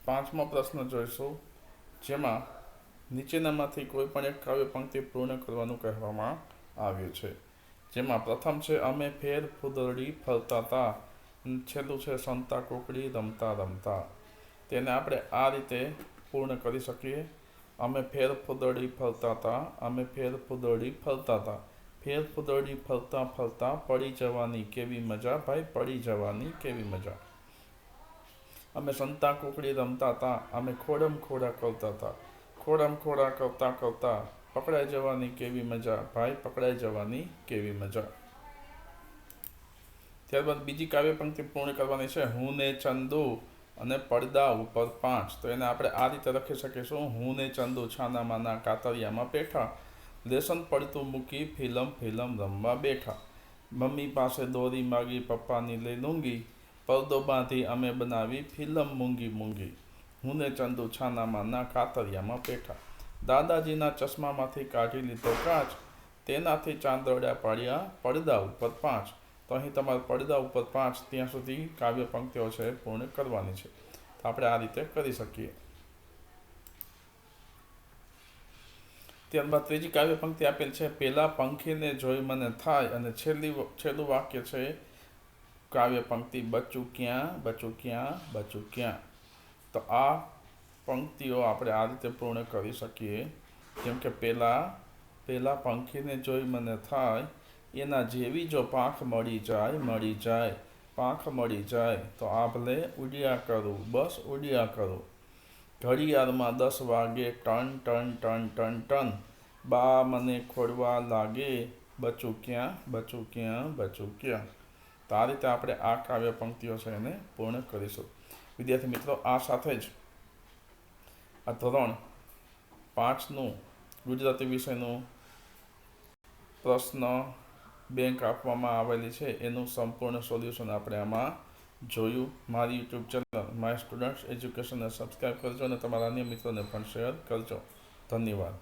પાંચમો પ્રશ્ન જોઈશું, જેમાં નીચેનામાંથી કોઈ પણ એક કાવ્ય પંક્તિ પૂર્ણ કરવાનું કહેવામાં આવ્યું છે. જેમાં પ્રથમ છે અમે ફેર ફૂદરડી ફરતા તા, છેલ્લું છે સંતા કુકડી રમતા રમતા. તેને આપણે આ રીતે પૂર્ણ કરી શકીએ. અમે ફેર ફૂદરડી ફરતા તા, અમે ફેર ફૂદરડી ફરતા તા, ફેર ફૂદરડી ફરતા ફરતા પડી જવાની કેવી મજા, ભાઈ પડી જવાની કેવી મજા. અમે સંતા કુકડી રમતા હતા, અમે ખોડમ ખોડા કરતા હતા, ખોડમ ખોડા કરતા કરતા પકડાઈ જવાની કેવી મજા, ભાઈ પકડાઈ જવાની કેવી મજા. ત્યારબાદ બીજી કાવ્ય પંક્તિ પૂર્ણ કરવાની છે, હું ને ચંદુ અને પડદા ઉપર 5. તો એને આપણે આ રીતે લખી શકીશું, હું ને ચંદુ છાનામાના કાતરિયામાં બેઠા, લેસન પડતું મૂકી ફિલ્મ રમવા બેઠા, મમ્મી પાસે દોરી માગી પપ્પાની લઈ લૂંગી, પડદો બાંધી અમે બનાવી ફિલ્મ મૂંગી મૂંગી. હું ને ચંદુ છાનામાના કાતરિયામાં બેઠા, દાદાજીના ચશ્મામાંથી કાઢી લીધો કાચ, તેનાથી ચાંદરડા પાડ્યા પડદા ઉપર 5. તો અહીં તમારે પડદા ઉપર 5 ત્યાં સુધી કાવ્ય પંક્તિઓ છે પૂર્ણ કરવાની છે. તો આપણે આ રીતે કરી શકીએ. ત્યારબાદ ત્રીજી કાવ્ય પંક્તિ આપેલ છે, પેલા પંખીને જોઈ મને થાય, અને છેલ્લું વાક્ય છે કાવ્ય પંક્તિ બચ્ચું ક્યાં બચ્ચું ક્યાં બચ્ચું ક્યાં. તો આ પંક્તિઓ આપણે આ રીતે પૂર્ણ કરી શકીએ. જેમ કે પેલા પંખીને જોઈ મને થાય, એના જેવી જો પાંખ મળી જાય પાંખ મળી જાય, તો આભલે ઉડ્યા કરું બસ ઉડ્યા કરું. ઘડિયાળમાં 10 વાગે ton ton ton ton ton, બા મને ખોડવા લાગે બચ્ચું ક્યાં બચ્ચું ક્યાં બચ્ચું ક્યાં. તો આ રીતે આપણે આ કાવ્ય પંક્તિઓ છે એને પૂર્ણ કરીશું. વિદ્યાર્થી મિત્રો, આ સાથે જ આ ધોરણ 5નું ગુજરાતી વિષયનું પ્રશ્ન બેંક આપવામાં આવેલી છે, એનું સંપૂર્ણ સોલ્યુશન આપણે આમાં જોયું. મારી યુટ્યુબ ચેનલ માય સ્ટુડન્ટ્સ એજ્યુકેશનને સબસ્ક્રાઈબ કરજો અને તમારા અન્ય મિત્રોને પણ શેર કરજો. ધન્યવાદ.